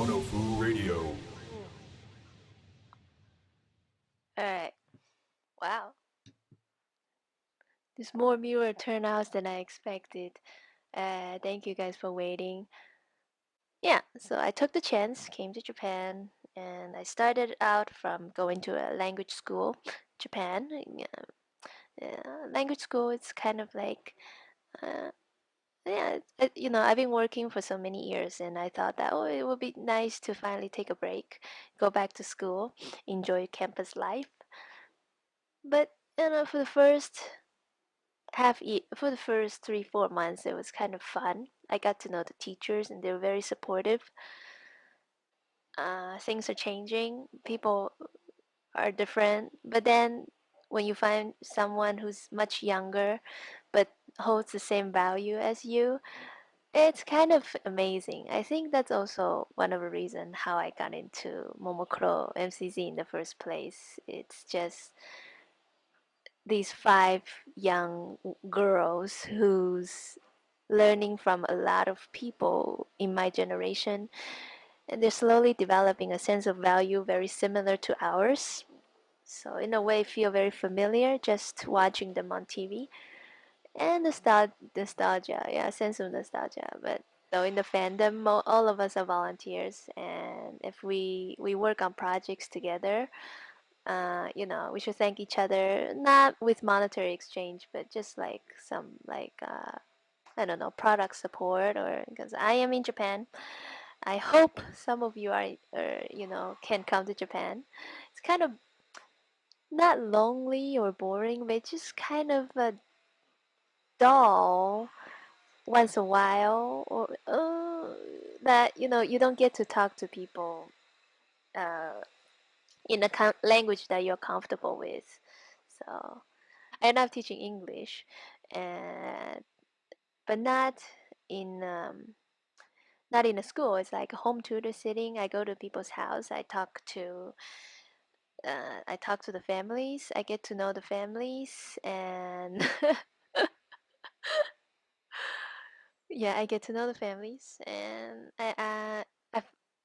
Mononofu Radio. Alright. Wow. There's more mirror turnouts than I expected. Thank you guys for waiting. Yeah, so I took the chance, came to Japan, and I started out from going to a language school. Japan. Language school, it's kind of like, uh, yeah, I've been working for so many years, and I thought that, oh, it would be nice to finally take a break, go back to school, enjoy campus life. But, for the first for the first 3 4 months it was kind of fun. I got to know the teachers and they were very supportive. Things are changing, people are different, but then when you find someone who's much younger but holds the same value as you, it's kind of amazing. I think that's also one of the reasons how I got into Momokuro MCZ in the first place. It's just these five young girls who's learning from a lot of people in my generation, and they're slowly developing a sense of value very similar to ours. So in a way, feel very familiar just watching them on TV. And nostalgia, yeah, sense of nostalgia. But though in the fandom, all of us are volunteers, and if we work on projects together, we should thank each other, not with monetary exchange, but just like some like I don't know, product support, or because I am in Japan. I hope some of you can come to Japan. It's kind of not lonely or boring, but just kind of dull once a while, or that you don't get to talk to people uh, in a language that you're comfortable with. So I end up teaching English, and but in um, not in a school. It's like a home tutor sitting. I go to people's house. I talk to the families. I get to know the families, and yeah, I get to know the families, and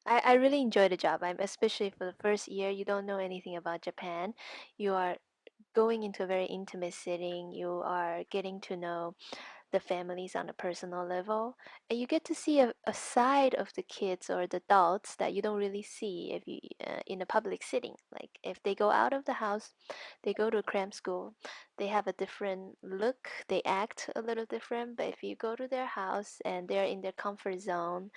I really enjoy the job. I'm especially for the first year. You don't know anything about Japan. You are going into a very intimate setting. You are getting to know the families on a personal level, and you get to see a side of the kids or the adults that you don't really see if you in a public setting. Like if they go out of the house, they go to a cram school, they have a different look, they act a little different. But if you go to their house and they're in their comfort zone,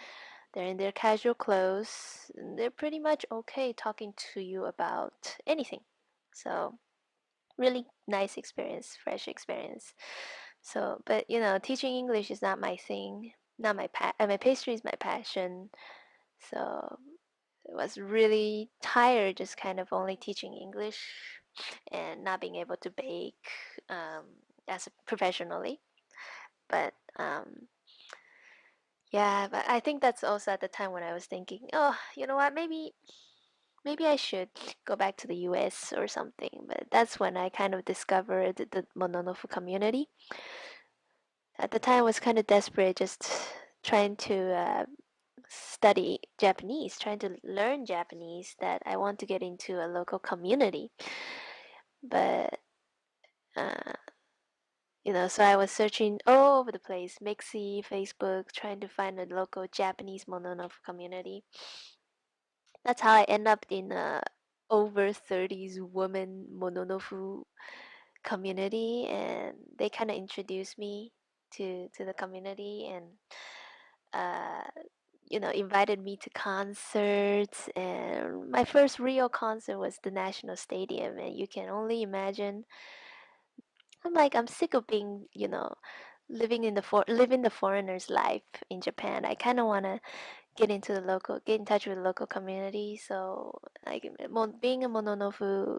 they're in their casual clothes, they're pretty much okay talking to you about anything. So really nice experience, fresh experience. So, but teaching English is not my thing. Not my pastry is my passion. So I was really tired just kind of only teaching English and not being able to bake as professionally. But yeah, but I think that's also at the time when I was thinking, oh, you know what, maybe I should go back to the US or something. But that's when I kind of discovered the Mononofu community. At the time, I was kind of desperate, just trying to study Japanese, trying to learn Japanese, that I want to get into a local community. But, uh, so I was searching all over the place, Mixi, Facebook, trying to find a local Japanese Mononofu community. That's how I end up in a over 30s woman Mononofu community, and they kind of introduced me to the community, and uh, invited me to concerts. And my first real concert was the National Stadium, and you can only imagine. I'm sick of being, living the foreigner's life in Japan. I kind of want to get in touch with the local community. So, like, being a Mononofu,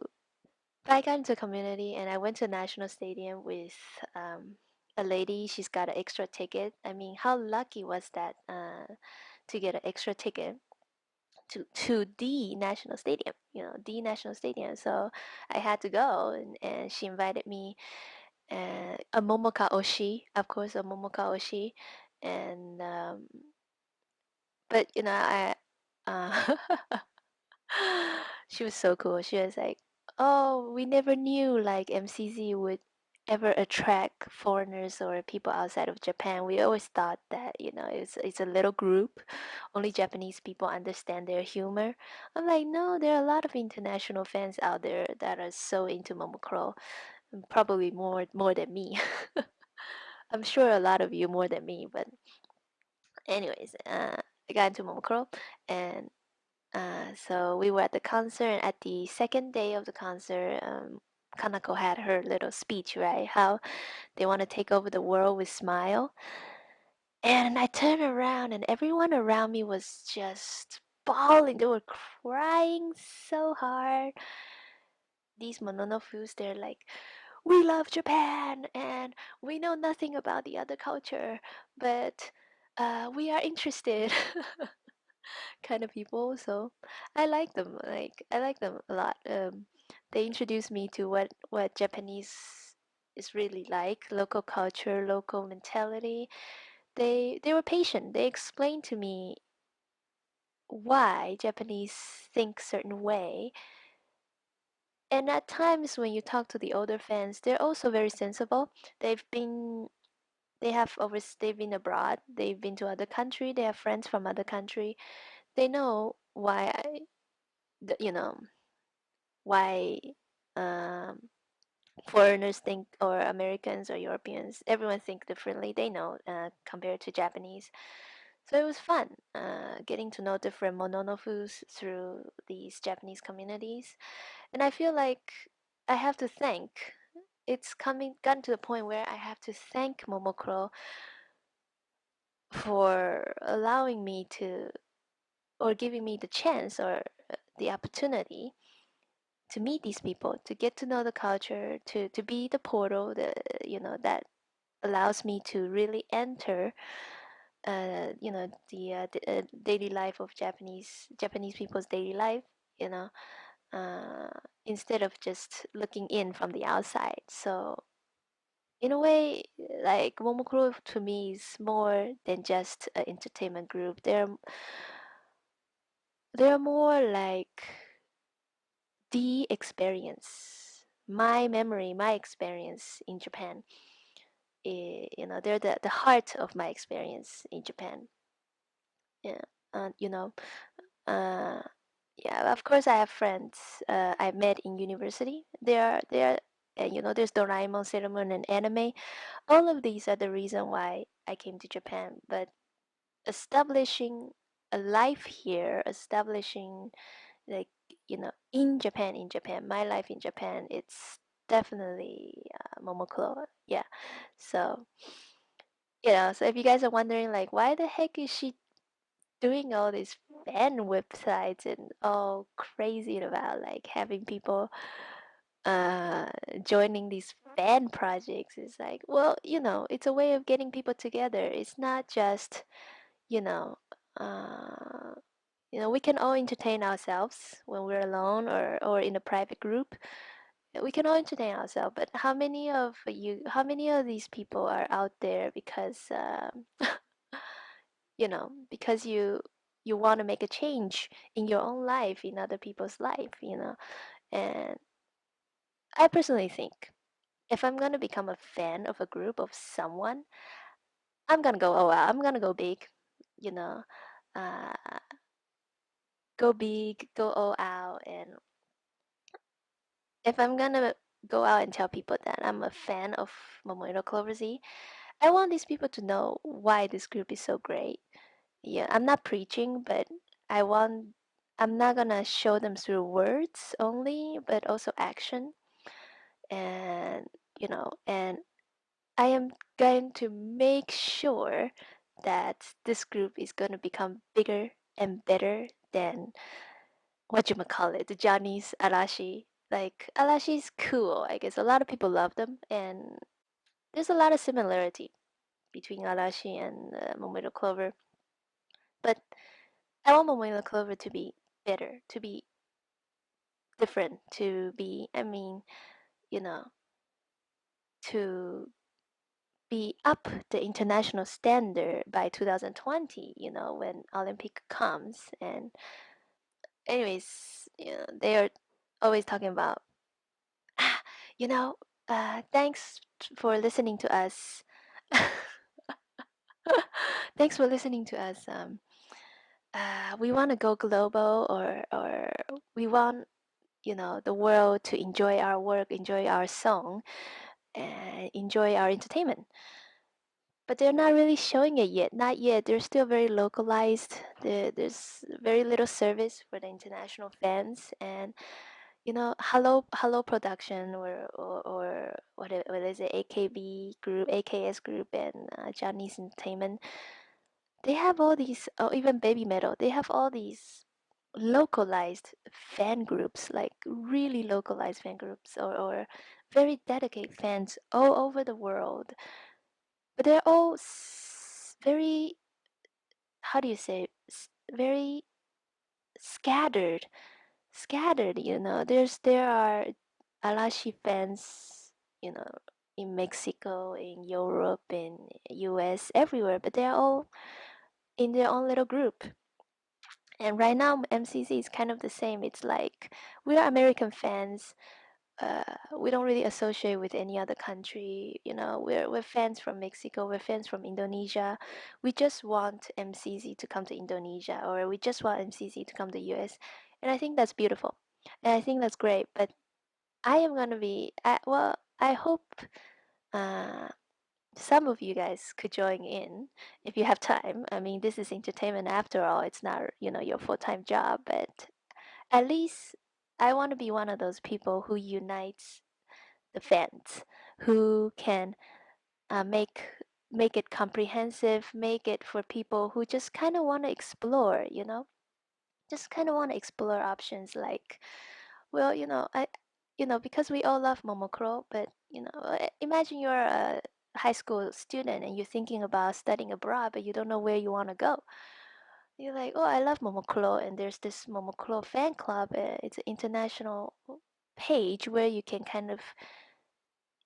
I got into a community and I went to National Stadium with a lady. She's got an extra ticket. I mean, how lucky was that to get an extra ticket to the National Stadium? The National Stadium. So I had to go, and she invited me. A Momoka Oshi, of course, a Momoka Oshi, and but Uh, she was so cool. She was like, "Oh, we never knew like MCZ would ever attract foreigners or people outside of Japan. We always thought that, it's a little group. Only Japanese people understand their humor." I'm like, "No, there are a lot of international fans out there that are so into Momokuro, and probably more than me." I'm sure a lot of you more than me, but anyways, I got into Momokuro, and so we were at the concert, and at the second day of the concert, Kanako had her little speech, right? How they want to take over the world with Smile. And I turned around, and everyone around me was just bawling. They were crying so hard. These Mononofus, they're like, "We love Japan, and we know nothing about the other culture, but we are interested." Kind of people. So I like them. Like I like them a lot. They introduced me to what Japanese is really like, local culture, local mentality. They were patient. They explained to me why Japanese think certain way. And at times when you talk to the older fans, they're also very sensible. They've been abroad. They've been to other country. They have friends from other country. They know you know why um, foreigners think, or Americans or Europeans, everyone think differently. They know compared to Japanese. So it was fun getting to know different mononofus through these Japanese communities. And I feel like I have to thank. It's gotten to the point where I have to thank Momokuro for allowing me to, or giving me the chance or the opportunity to meet these people, to get to know the culture, to be the portal that allows me to really enter the daily life of Japanese people's daily life, you know, uh, instead of just looking in from the outside. So in a way, like Momokuro to me is more than just an entertainment group. They're more like the experience, my memory, my experience in Japan. They're the heart of my experience in Japan. Yeah, uh, you know, uh, yeah. Of course, I have friends I met in university. There's Doraemon, Sailor Moon, and anime. All of these are the reason why I came to Japan. But establishing a life here, establishing like in Japan, my life in Japan, it's definitely Momokuro. Yeah. So so if you guys are wondering like why the heck is she doing all these fan websites and all crazy about like having people uh joining these fan projects, is like, well, it's a way of getting people together. It's not just you know uh we can all entertain ourselves when we're alone or in a private group. We can all entertain ourselves, but how many of these people are out there because because you want to make a change in your own life, in other people's life. And I personally think if I'm going to become a fan of a group of someone, I'm going to go all out. I'm going to go big, you know uh, go big, go all out. And if I'm going to go out and tell people that I'm a fan of Momoiro Clover Z, I want these people to know why this group is so great. Yeah, I'm not preaching, but I want I'm not gonna show them through words only, but also action. And I am going to make sure that this group is going to become bigger and better than what you might call it, the Johnny's Arashi. Like Arashi's cool. I guess a lot of people love them, and there's a lot of similarity between Arashi and Momoiro Clover. But I want Momoiro Clover to be better, to be different, to be, I mean, you know, to be up the international standard by 2020, when Olympic comes. And anyways, they are always talking about, ah, you know, thanks for listening to us. Thanks for listening to us. We want to go global, or we want, the world to enjoy our work, enjoy our song, and enjoy our entertainment. But they're not really showing it yet. Not yet. They're still very localized. There's very little service for the international fans, and Hello Production, or what is it? AKB group, AKS group, and Japanese Entertainment. They have all these, even Baby Metal. They have all these localized fan groups, like really localized fan groups, or very dedicated fans all over the world. But they're all very, how do you say, very scattered. There are Arashi fans, you know, in Mexico, in Europe, in US, everywhere, but they're all in their own little group. And right now, MCC is kind of the same. It's like we are American fans. We don't really associate with any other country. We're fans from Mexico. We're fans from Indonesia. We just want MCC to come to Indonesia, or we just want MCC to come to US. And I think that's beautiful, and I think that's great. But I am gonna be well. I hope uh, some of you guys could join in if you have time. I mean, this is entertainment after all. It's not your full-time job, but at least I want to be one of those people who unites the fans, who can make it comprehensive, make it for people who just kind of want to explore, just kind of want to explore options. Like, well, because we all love Momokuro, but imagine you're a high school student and you're thinking about studying abroad, but you don't know where you want to go. You're like, oh, I love Momokuro, and there's this Momokuro fan club. It's an international page where you can kind of,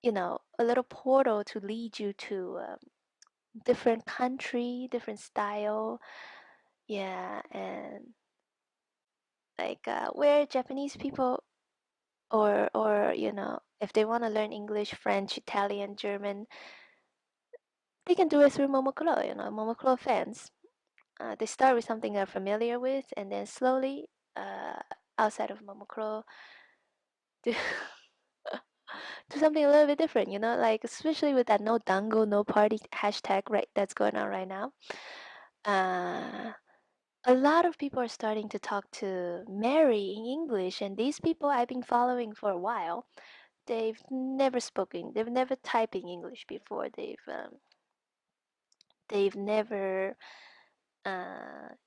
a little portal to lead you to different country, different style. Yeah, and like where Japanese people, or if they want to learn English, French, Italian, German, they can do it through Momokuro. Momokuro fans. They start with something they're familiar with, and then slowly, uh, outside of Momokuro, do do something a little bit different. Like especially with that no dango, no party hashtag, right? That's going on right now. Uh, a lot of people are starting to talk to Mary in English, and these people I've been following for a while. They've never spoken. They've never typed in English before. They've never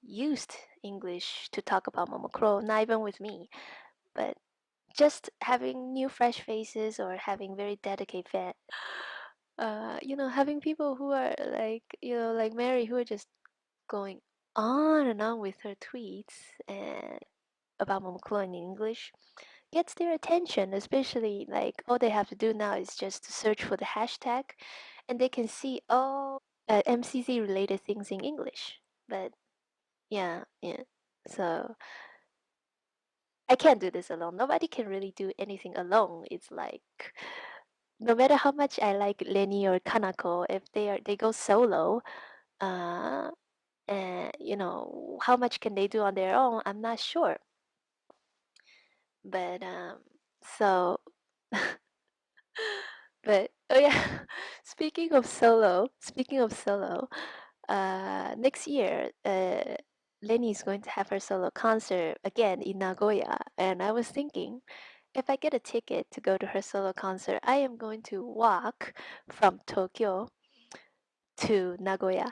used English to talk about Momokuro. Not even with me, but just having new fresh faces, or having very dedicated fans. Having people who are like, like Mary, who are just going on and on with her tweets and about Momokuro in English, gets their attention. Especially, like, all they have to do now is just to search for the hashtag, and they can see all MCC related things in English. But yeah, yeah. So I can't do this alone. Nobody can really do anything alone. It's like, no matter how much I like Lenny or Kanako, if they go solo, uh, and how much can they do on their own? I'm not sure. But so, but oh yeah, speaking of solo, next year, Lenny is going to have her solo concert again in Nagoya, and I was thinking, if I get a ticket to go to her solo concert, I am going to walk from Tokyo to Nagoya.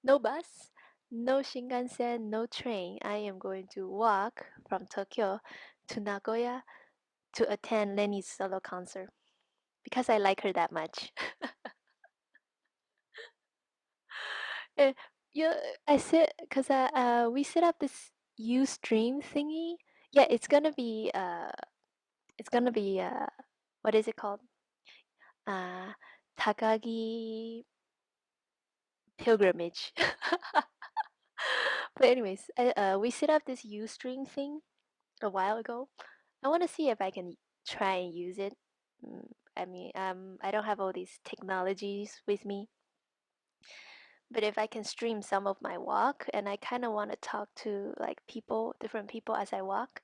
No bus, no Shinkansen, no train. I am going to walk from Tokyo to Nagoya to attend Lenny's solo concert because I like her that much. Uh, yeah, I said because we set up this Ustream thingy. Yeah, it's gonna be what is it called? Uh, Takagi pilgrimage. But anyways, we set up this Ustream thing a while ago. I want to see if I can try and use it. I mean, I don't have all these technologies with me, but if I can stream some of my walk, and I kind of want to talk to like people, different people as I walk.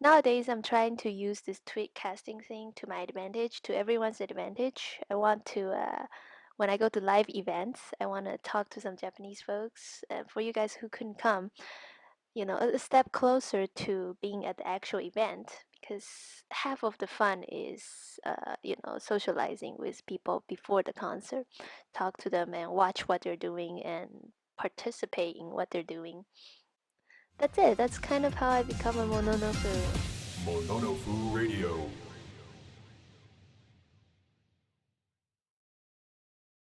Nowadays, I'm trying to use this tweet casting thing to my advantage, to everyone's advantage. I want to, when I go to live events, I want to talk to some Japanese folks. For you guys who couldn't come, a step closer to being at the actual event, because half of the fun is, socializing with people before the concert, talk to them and watch what they're doing and participate in what they're doing. That's it. That's kind of how I become a Mononofu. Mononofu Radio.